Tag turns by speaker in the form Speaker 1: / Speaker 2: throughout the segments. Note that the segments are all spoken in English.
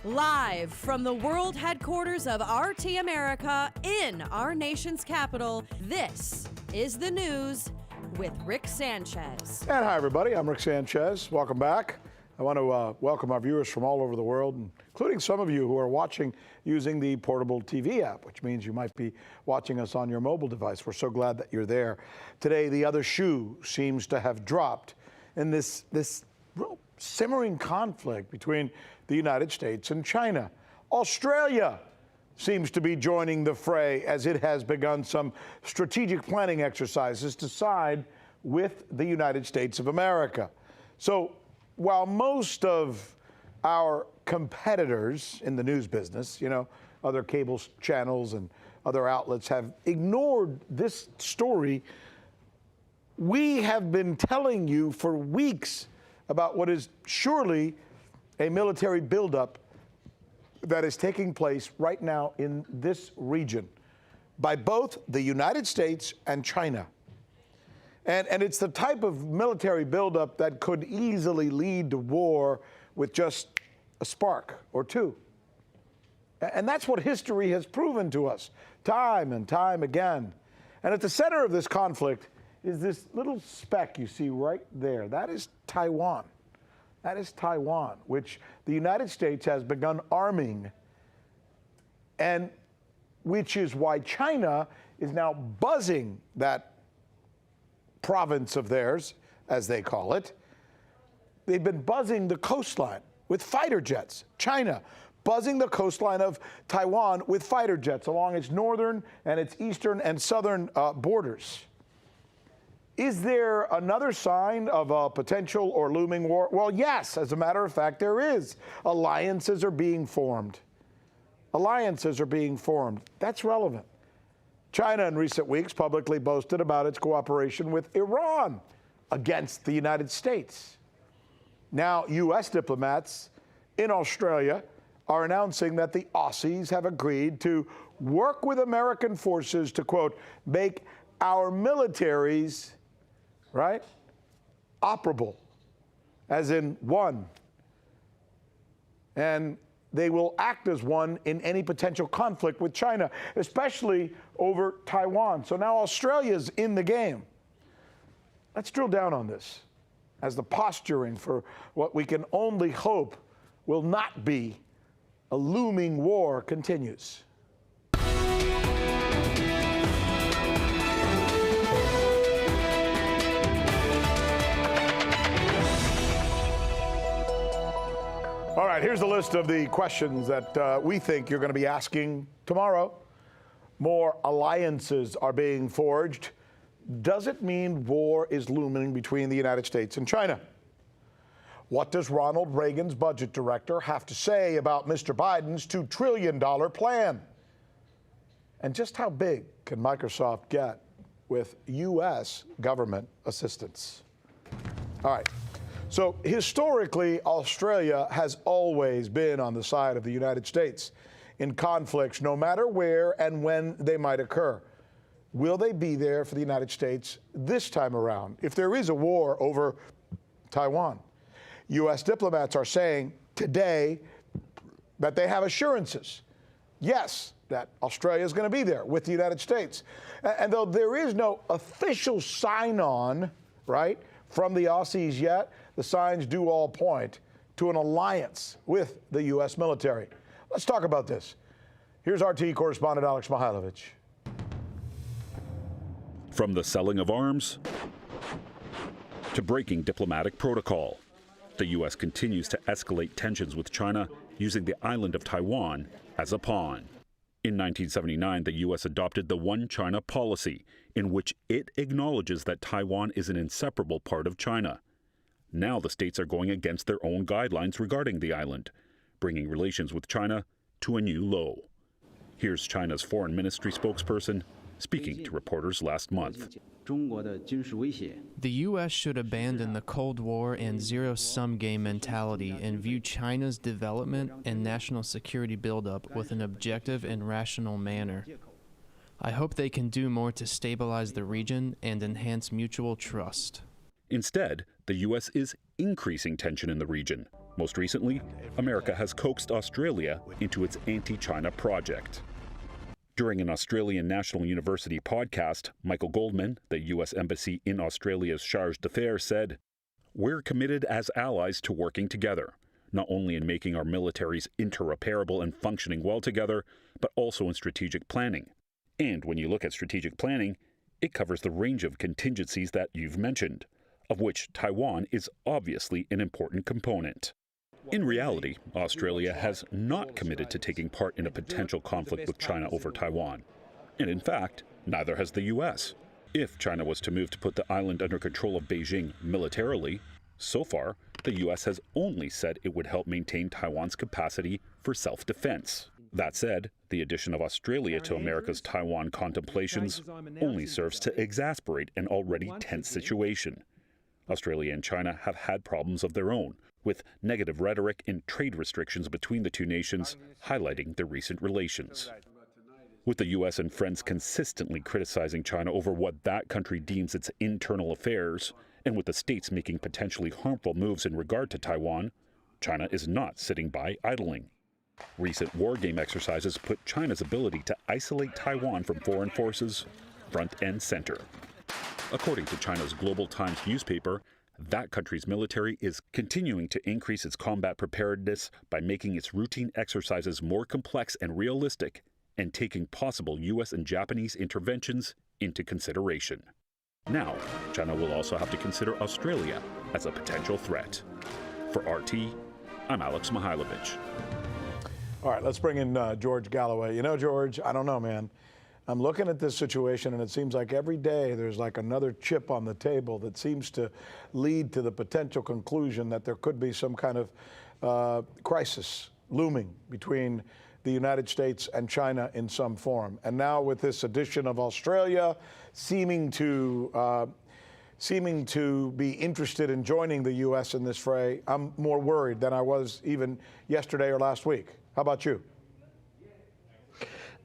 Speaker 1: Live from the world headquarters of RT America in our nation's capital, this is the news with Rick Sanchez.
Speaker 2: And hi, everybody. I'm Rick Sanchez. Welcome back. I want to welcome our viewers from all over the world, including some of you who are watching using the portable TV app, which means you might be watching us on your mobile device. We're so glad that you're there. Today, the other shoe seems to have dropped in this real simmering conflict between the United States and China. Australia seems to be joining the fray as it has begun some strategic planning exercises to side with the United States of America. So while most of our competitors in the news business, other cable channels and other outlets have ignored this story, we have been telling you for weeks about what is surely a military buildup that is taking place right now in this region by both the United States and China. And it's the type of military buildup that could easily lead to war with just a spark or two. And that's what history has proven to us time and time again. And at the center of this conflict is this little speck you see right there. That is Taiwan. That is Taiwan, which the United States has begun arming, and which is why China is now buzzing that province of theirs, as they call it. They've been buzzing the coastline with fighter jets. China buzzing the coastline of Taiwan with fighter jets along its northern and its eastern and southern borders. Is there another sign of a potential or looming war? Well, yes, as a matter of fact, there is. Alliances are being formed. Alliances are being formed. That's relevant. China in recent weeks publicly boasted about its cooperation with Iran against the United States. Now, U.S. diplomats in Australia are announcing that the Aussies have agreed to work with American forces to, quote, make our militaries, right, operable, as in one. And they will act as one in any potential conflict with China, especially over Taiwan. So now Australia's in the game. Let's drill down on this as the posturing for what we can only hope will not be a looming war continues. All right, here's a list of the questions that we think you're going to be asking tomorrow. More alliances are being forged. Does it mean war is looming between the United States and China? What does Ronald Reagan's budget director have to say about Mr. Biden's $2 trillion plan? And just how big can Microsoft get with U.S. government assistance? All right. So historically, Australia has always been on the side of the United States in conflicts, no matter where and when they might occur. Will they be there for the United States this time around if there is a war over Taiwan? U.S. diplomats are saying today that they have assurances, yes, that Australia is going to be there with the United States. And though there is no official sign-on, right, from the Aussies yet, the signs do all point to an alliance with the U.S. military. Let's talk about this. Here's RT correspondent Alex Mihailovich.
Speaker 3: From the selling of arms to breaking diplomatic protocol, the U.S. continues to escalate tensions with China using the island of Taiwan as a pawn. In 1979, the U.S. adopted the One China policy, in which it acknowledges that Taiwan is an inseparable part of China. Now the states are going against their own guidelines regarding the island, bringing relations with China to a new low. Here's China's foreign ministry spokesperson speaking to reporters last month.
Speaker 4: The U.S. should abandon the Cold War and zero-sum game mentality and view China's development and national security buildup with an objective and rational manner. I hope they can do more to stabilize the region and enhance mutual trust.
Speaker 3: Instead, the U.S. is increasing tension in the region, Most recently, America has coaxed Australia into its anti-China project. During an Australian National University podcast, Michael Goldman, the U.S. Embassy in Australia's charge d'affaires, said, "We're committed as allies to working together, not only in making our militaries interoperable and functioning well together, but also in strategic planning. And when you look at strategic planning, it covers the range of contingencies that you've mentioned, of which Taiwan is obviously an important component." In reality, Australia has not committed to taking part in a potential conflict with China over Taiwan. And in fact, neither has the U.S. If China was to move to put the island under control of Beijing militarily, so far, the U.S. has only said it would help maintain Taiwan's capacity for self-defense. That said, the addition of Australia to America's Taiwan contemplations only serves to exasperate an already tense situation. Australia and China have had problems of their own, with negative rhetoric and trade restrictions between the two nations highlighting their recent relations. With the U.S. and friends consistently criticizing China over what that country deems its internal affairs, and with the states making potentially harmful moves in regard to Taiwan, China is not sitting by idling. Recent war game exercises put China's ability to isolate Taiwan from foreign forces front and center. According to China's Global Times newspaper, that country's military is continuing to increase its combat preparedness by making its routine exercises more complex and realistic, and taking possible U.S. and Japanese interventions into consideration. Now, China will also have to consider Australia as a potential threat. For RT, I'm Alex Mihailovich.
Speaker 2: All right, let's bring in George Galloway. You know, George, I don't know, man. I'm looking at this situation, and it seems like every day there's like another chip on the table that seems to lead to the potential conclusion that there could be some kind of crisis looming between the United States and China in some form. And now with this addition of Australia seeming to be interested in joining the U.S. in this fray, I'm more worried than I was even yesterday or last week. How about you?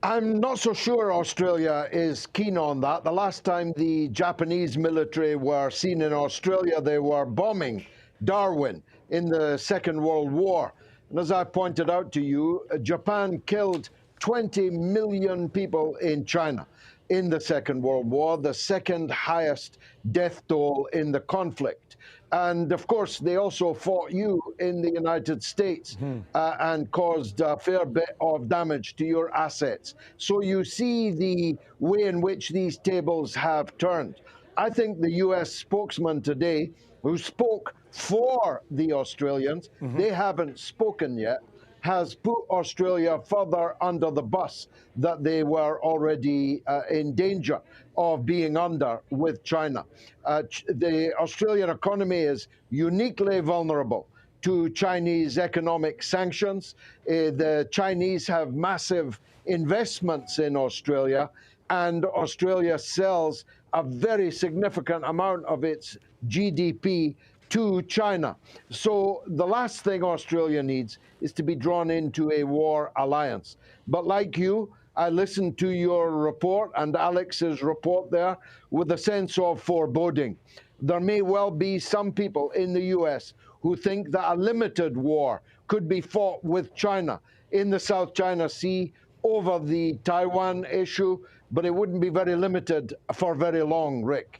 Speaker 5: I'm not so sure Australia is keen on that. The last time the Japanese military were seen in Australia, they were bombing Darwin in the Second World War. And as I pointed out to you, Japan killed 20 million people in China in the Second World War, the second highest death toll in the conflict. And of course, they also fought you in the United States and caused a fair bit of damage to your assets. So you see the way in which these tables have turned. I think the U.S. spokesman today, who spoke for the Australians, they haven't spoken yet, has put Australia further under the bus that they were already in danger of being under with China. The Australian economy is uniquely vulnerable to Chinese economic sanctions. The Chinese have massive investments in Australia, and Australia sells a very significant amount of its GDP to China. So the last thing Australia needs is to be drawn into a war alliance. But like you, I listened to your report and Alex's report there with a sense of foreboding. There may well be some people in the US who think that a limited war could be fought with China in the South China Sea over the Taiwan issue, but it wouldn't be very limited for very long, Rick.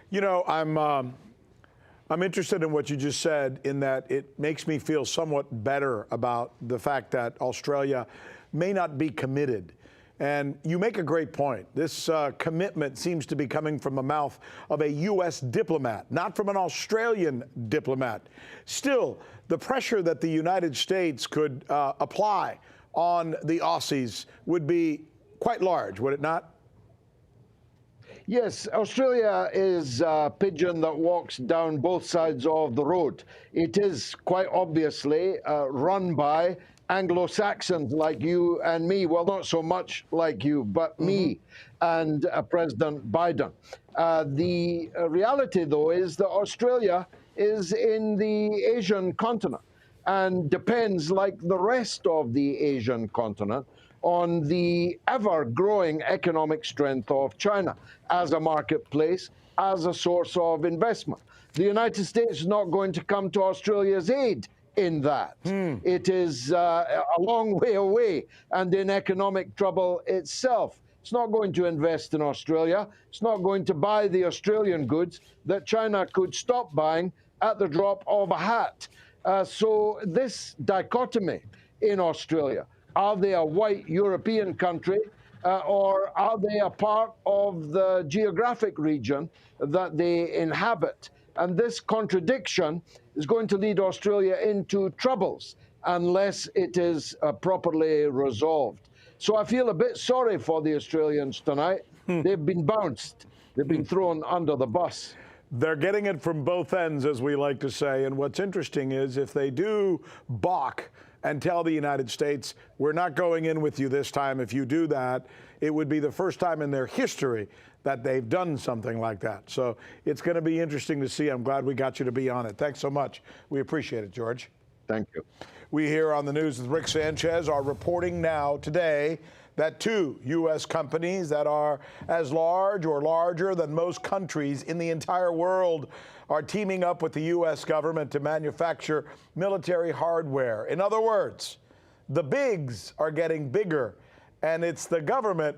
Speaker 2: You know, I'm interested in what you just said, in that it makes me feel somewhat better about the fact that Australia may not be committed. And you make a great point. This commitment seems to be coming from the mouth of a U.S. diplomat, not from an Australian diplomat. Still, the pressure that the United States could apply on the Aussies would be quite large, would it not?
Speaker 5: Yes, Australia is a pigeon that walks down both sides of the road. It is quite obviously run by Anglo-Saxons like you and me. Well, not so much like you, but me and President Biden. The reality, though, is that Australia is in the Asian continent and depends, like the rest of the Asian continent, on the ever-growing economic strength of China as a marketplace, as a source of investment. The United States is not going to come to Australia's aid in that. It is a long way away and in economic trouble itself. It's not going to invest in Australia. It's not going to buy the Australian goods that China could stop buying at the drop of a hat. So this dichotomy in Australia, are they a white European country or are they a part of the geographic region that they inhabit? And this contradiction is going to lead Australia into troubles unless it is properly resolved. So I feel a bit sorry for the Australians tonight. They've been bounced. They've been thrown under the bus.
Speaker 2: They're getting it from both ends, as we like to say. And what's interesting is if they do balk and tell the United States, we're not going in with you this time, if you do that, it would be the first time in their history that they've done something like that. So it's going to be interesting to see. I'm glad we got you to be on it. Thanks so much. We appreciate it, George.
Speaker 5: Thank you.
Speaker 2: We here on the News with Rick Sanchez are reporting now today that 2 U.S. companies that are as large or larger than most countries in the entire world are teaming up with the U.S. government to manufacture military hardware. In other words, the bigs are getting bigger, and it's the government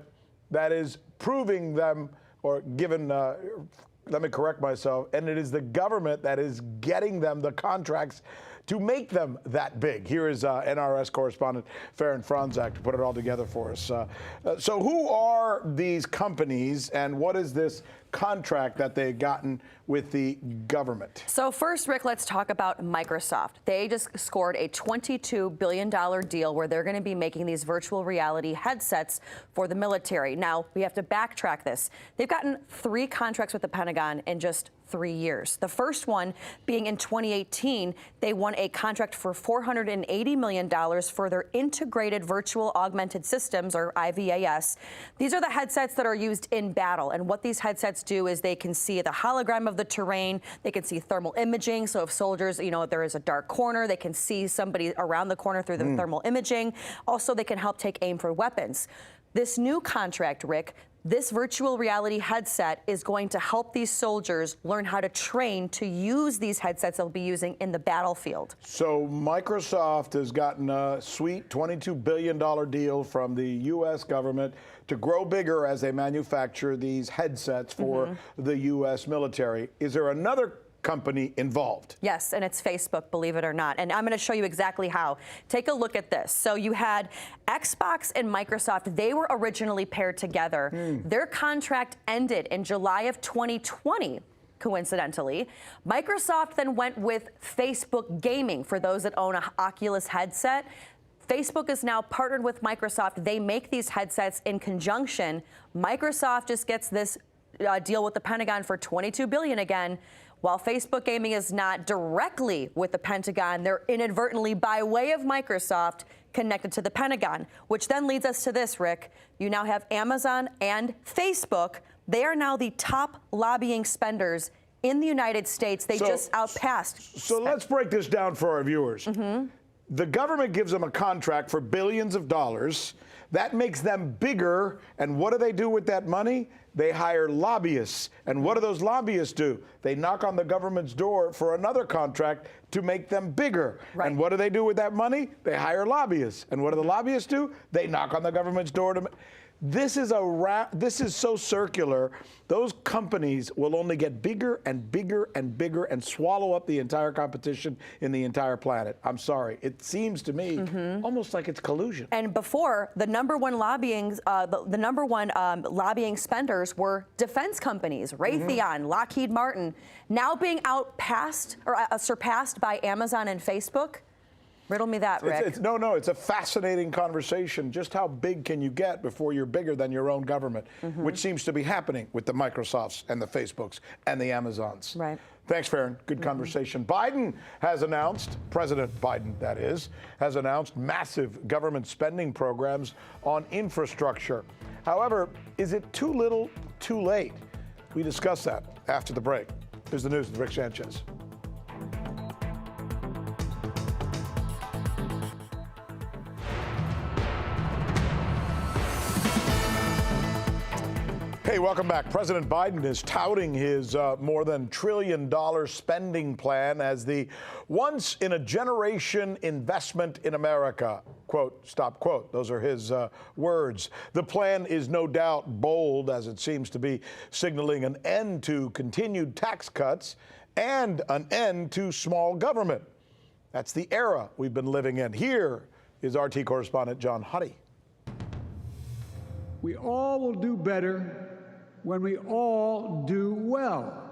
Speaker 2: that is proving them or given, let me correct myself, and it is the government that is getting them the contracts to make them that big. Here is NRS correspondent Farron Franzak to put it all together for us. So who are these companies and what is this contract that they've gotten with the government?
Speaker 1: So first, Rick, let's talk about Microsoft. They just scored a $22 billion deal where they're going to be making these virtual reality headsets for the military. Now, we have to backtrack this. They've gotten 3 contracts with the Pentagon in just 3 years. The first one being in 2018, they won a contract for $480 million for their integrated virtual augmented systems, or IVAS. These are the headsets that are used in battle. And what these headsets do is they can see the hologram of the terrain. They can see thermal imaging. So if soldiers, there is a dark corner, they can see somebody around the corner through the thermal imaging. Also, they can help take aim for weapons. This new contract, Rick, this virtual reality headset is going to help these soldiers learn how to train to use these headsets they'll be using in the battlefield. So
Speaker 2: Microsoft has gotten a sweet $22 billion deal from the U.S. government to grow bigger as they manufacture these headsets for the U.S. military. Is there another company involved? Yes, and it's Facebook, believe it or not. And I'm going to show you exactly how. Take a look at this. So you had Xbox and Microsoft. They were originally paired together. Their contract ended in July of 2020. Coincidentally, Microsoft then went with Facebook Gaming for those that own an Oculus headset. Facebook is now partnered with Microsoft. They make these headsets in conjunction. Microsoft just gets this deal with the Pentagon for $22 billion again. While Facebook Gaming is not directly with the Pentagon, they're inadvertently, by way of Microsoft, connected to the Pentagon, which then leads us to this, Rick. You now have Amazon and Facebook. They are now the top lobbying spenders in the United States. They just outpassed. So let's break this down for our viewers. The government gives them a contract for billions of dollars. That makes them bigger. And what do they do with that money? They hire lobbyists. And what do those lobbyists do? They knock on the government's door for another contract to make them bigger. And what do they do with that money? They hire lobbyists. And what do the lobbyists do? They knock on the government's door to... This is so circular. Those companies will only get bigger and bigger and bigger and swallow up the entire competition in the entire planet. I'm sorry. It seems to me almost like it's collusion. And before, the number one lobbying spenders were defense companies, Raytheon, Lockheed Martin, now being surpassed by Amazon and Facebook. Riddle me that, Rick. It's a fascinating conversation. Just how big can you get before you're bigger than your own government, which seems to be happening with the Microsofts and the Facebooks and the Amazons. Right. Thanks, Farron. Good conversation. Biden has announced, President Biden, that is, has announced massive government spending programs on infrastructure. However, is it too little, too late? We discuss that after the break. Here's the news with Rick Sanchez. Hey, welcome back. President Biden is touting his more than $1 trillion spending plan as the once-in-a-generation investment in America. Quote, stop quote. Those are his words. The plan is no doubt bold, as it seems to be signaling an end to continued tax cuts and an end to small government. That's the era we've been living in. Here is RT correspondent John Huddy.
Speaker 6: We all will do better when we all do well.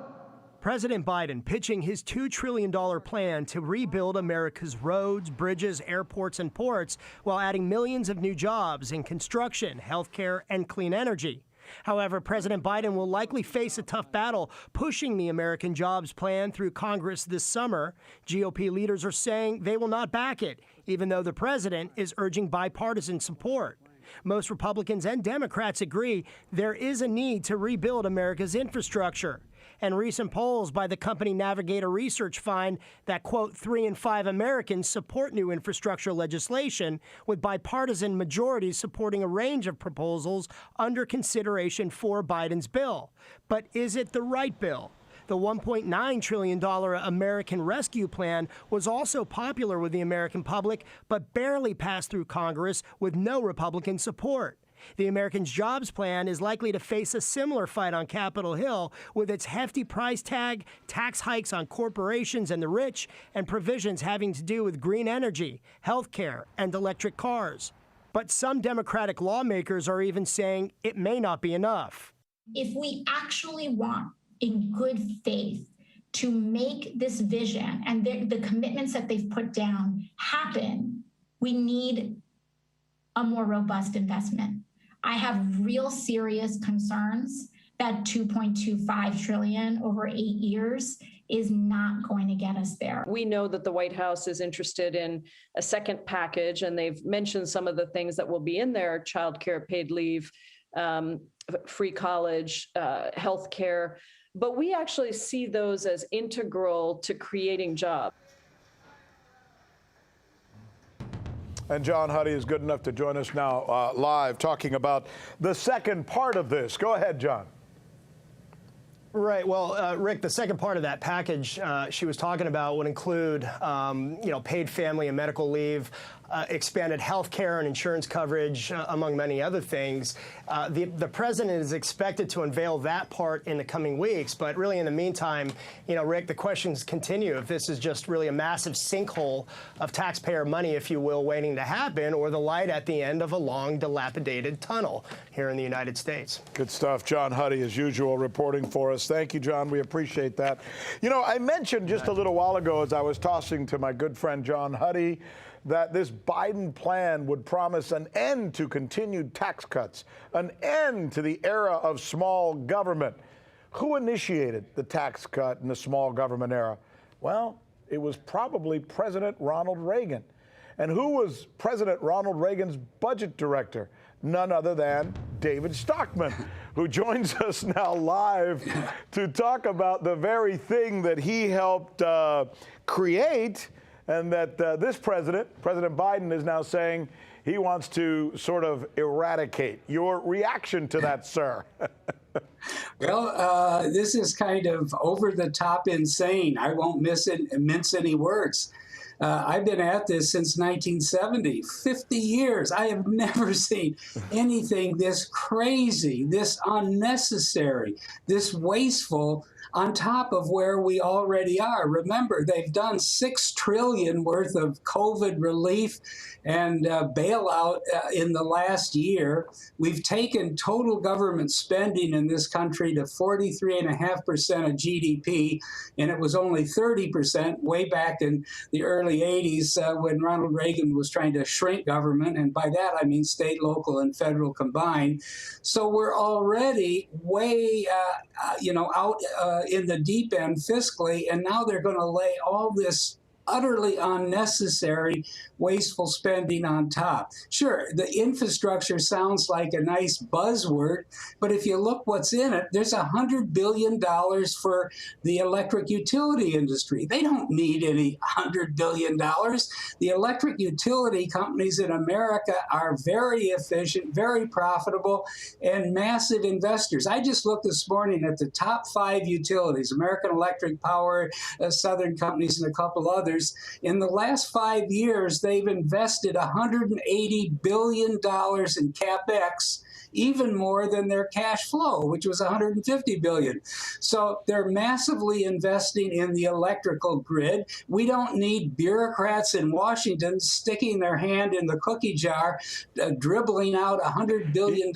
Speaker 7: President Biden pitching his $2 trillion plan to rebuild America's roads, bridges, airports, and ports while adding millions of new jobs in construction, healthcare, and clean energy. However, President Biden will likely face a tough battle pushing the American Jobs Plan through Congress this summer. GOP leaders are saying they will not back it, even though the president is urging bipartisan support. Most Republicans and Democrats agree there is a need to rebuild America's infrastructure. And recent polls by the company Navigator Research find that, quote, 3 in 5 Americans support new infrastructure legislation, with bipartisan majorities supporting a range of proposals under consideration for Biden's bill. But is it the right bill? The $1.9 trillion American Rescue Plan was also popular with the American public, but barely passed through Congress with no Republican support. The Americans Jobs Plan is likely to face a similar fight on Capitol Hill with its hefty price tag, tax hikes on corporations and the rich, and provisions having to do with green energy, health care, and electric cars. But some Democratic lawmakers are even saying it may not be enough.
Speaker 8: If we actually want, in good faith, to make this vision and the commitments that they've put down happen, we need a more robust investment. I have real serious concerns that $2.25 trillion over 8 years is not going to get us there.
Speaker 9: We know that the White House is interested in a second package, and they've mentioned some of the things that will be in there: childcare, paid leave, free college, health care. But we actually see those as integral to creating jobs.
Speaker 2: And John Huddy is good enough to join us now live talking about the second part of this. Go ahead, John.
Speaker 7: Right. Well, Rick, the second part of that package she was talking about would include, paid family and medical leave, expanded health care and insurance coverage, among many other things. The president is expected to unveil that part in the coming weeks. But really, in the meantime, Rick, the questions continue if this is just really a massive sinkhole of taxpayer money, if you will, waiting to happen, or the light at the end of a long, dilapidated tunnel here in the United States.
Speaker 2: Good stuff. John Huddy, as usual, reporting for us. Thank you, John. We appreciate that. I mentioned just a little while ago, as I was tossing to my good friend John Huddy, that this Biden plan would promise an end to continued tax cuts, an end to the era of small government. Who initiated the tax cut in the small government era? Well, it was probably President Ronald Reagan. And who was President Ronald Reagan's budget director? None other than David Stockman, who joins us now live to talk about the very thing that he helped create, and that this President Biden, is now saying he wants to sort of eradicate. Your reaction to that, sir?
Speaker 10: Well, this is kind of over-the-top insane. I won't mince any words. I've been at this since 1970, 50 years. I have never seen anything this crazy, this unnecessary, this wasteful, on top of where we already are. Remember, they've done $6 trillion worth of COVID relief and bailout in the last year. We've taken total government spending in this country to 43.5% of GDP, and it was only 30% way back in the early 80s when Ronald Reagan was trying to shrink government, and by that I mean state, local, and federal combined. So we're already way, out in the deep end fiscally, and now they're going to lay all this utterly unnecessary, wasteful spending on top. Sure, the infrastructure sounds like a nice buzzword, but if you look what's in it, there's $100 billion for the electric utility industry. They don't need any $100 billion. The electric utility companies in America are very efficient, very profitable, and massive investors. I just looked this morning at the top 5 utilities, American Electric Power, Southern Companies, and a couple others. In the last 5 years, they've invested $180 billion in CapEx, even more than their cash flow, which was $150 billion. So they're massively investing in the electrical grid. We don't need bureaucrats in Washington sticking their hand in the cookie jar, dribbling out $100 billion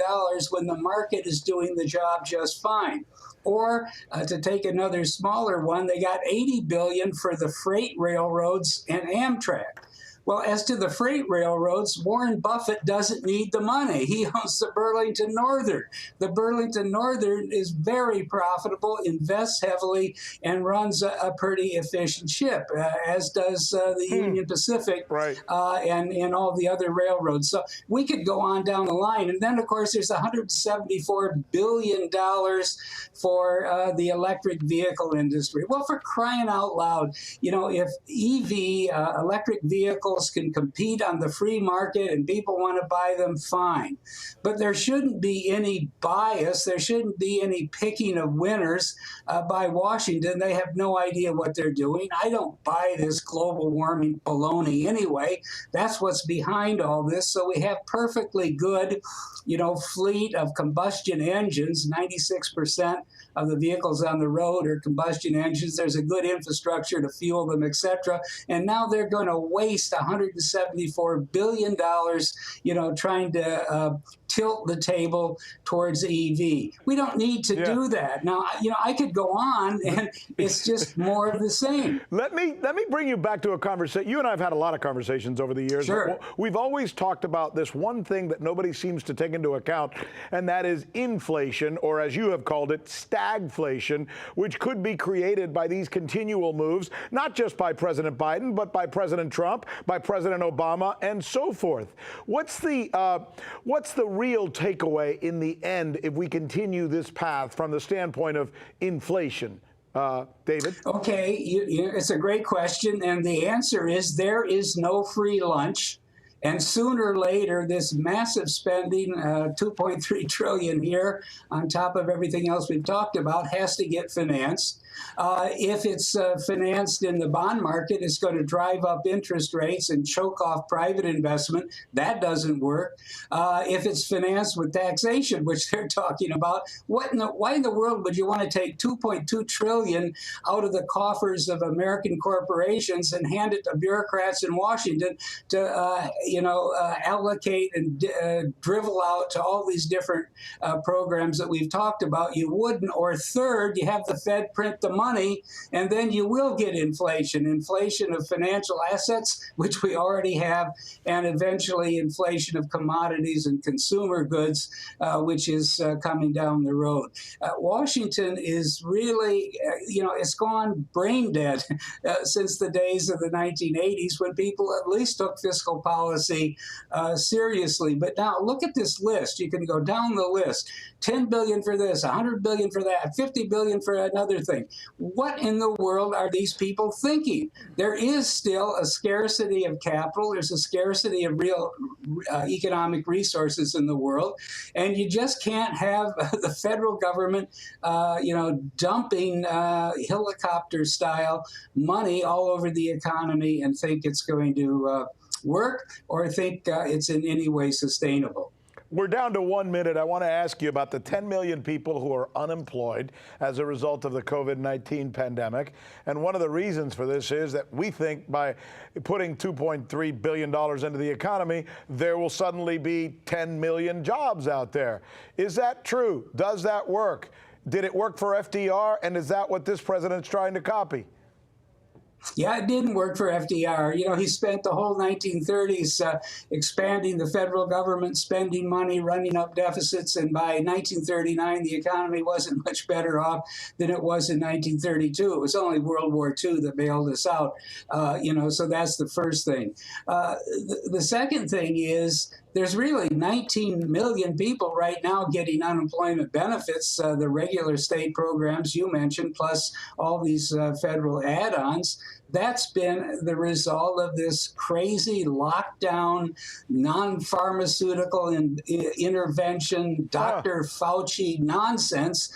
Speaker 10: when the market is doing the job just fine. Or to take another smaller one, they got $80 billion for the freight railroads and Amtrak. Well, as to the freight railroads, Warren Buffett doesn't need the money. He owns the Burlington Northern. The Burlington Northern is very profitable, invests heavily, and runs a pretty efficient ship, as does the Union Pacific and all the other railroads. So we could go on down the line. And then, of course, there's $174 billion for the electric vehicle industry. Well, for crying out loud, you know, if electric vehicles can compete on the free market and people want to buy them, fine. But there shouldn't be any bias. There shouldn't be any picking of winners by Washington. They have no idea what they're doing. I don't buy this global warming baloney anyway. That's what's behind all this. So we have perfectly good, you know, fleet of combustion engines. 96% of the vehicles on the road are combustion engines. There's a good infrastructure to fuel them, etc. And now they're going to waste $174 billion, you know, trying to tilt the table towards EV. We don't need to do that. Now, you know, I could go on, and it's just more of the same.
Speaker 2: Let me bring you back to a conversation. You and I have had a lot of conversations over the years.
Speaker 10: Sure.
Speaker 2: We've always talked about this one thing that nobody seems to take into account, and that is inflation, or as you have called it, stagflation, which could be created by these continual moves, not just by President Biden, but by President Trump, by President Obama, and so forth. What's the real takeaway in the end if we continue this path from the standpoint of inflation? David? Okay,
Speaker 10: it's a great question, and the answer is there is no free lunch. And sooner or later, this massive spending, $2.3 trillion here, on top of everything else we've talked about, has to get financed. If it's financed in the bond market, it's going to drive up interest rates and choke off private investment. That doesn't work. If it's financed with taxation, which they're talking about, why in the world would you want to take $2.2 trillion out of the coffers of American corporations and hand it to bureaucrats in Washington to allocate and drivel out to all these different programs that we've talked about? You wouldn't. Or third, you have the Fed print the money, and then you will get inflation of financial assets, which we already have, and eventually inflation of commodities and consumer goods, which is coming down the road. Washington is really, it's gone brain dead since the days of the 1980s, when people at least took fiscal policy seriously. But now look at this list. You can go down the list. $10 billion for this, $100 billion for that, $50 billion for another thing. What in the world are these people thinking? There is still a scarcity of capital. There's a scarcity of real economic resources in the world. And you just can't have the federal government, dumping helicopter-style money all over the economy and think it's going to work or think it's in any way sustainable.
Speaker 2: We're down to 1 minute. I want to ask you about the 10 million people who are unemployed as a result of the COVID-19 pandemic. And one of the reasons for this is that we think by putting $2.3 billion into the economy, there will suddenly be 10 million jobs out there. Is that true? Does that work? Did it work for FDR? And is that what this president's trying to copy?
Speaker 10: Yeah, it didn't work for FDR. You know, he spent the whole 1930s expanding the federal government, spending money, running up deficits, and by 1939, the economy wasn't much better off than it was in 1932. It was only World War II that bailed us out. You know, so that's the first thing. The second thing is there's really 19 million people right now getting unemployment benefits, the regular state programs you mentioned, plus all these federal add-ons. That's been the result of this crazy lockdown, non-pharmaceutical intervention, Dr. Fauci nonsense,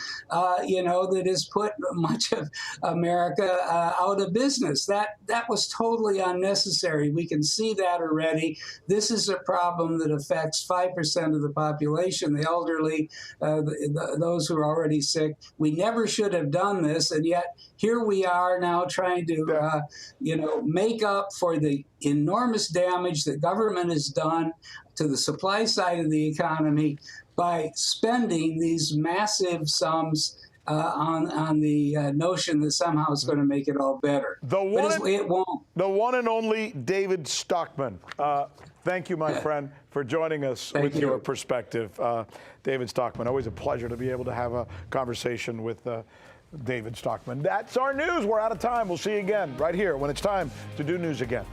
Speaker 10: you know, that has put much of America out of business. That was totally unnecessary. We can see that already. This is a problem that affects 5% of the population, the elderly, those who are already sick. We never should have done this, and yet here we are now trying to, you know, make up for the enormous damage that government has done to the supply side of the economy by spending these massive sums on the notion that somehow it's going to make it all better. It won't.
Speaker 2: The one and only David Stockman. Thank you, my friend, for joining us with your perspective. David Stockman, always a pleasure to be able to have a conversation with David Stockman. That's our news. We're out of time. We'll see you again right here when it's time to do news again.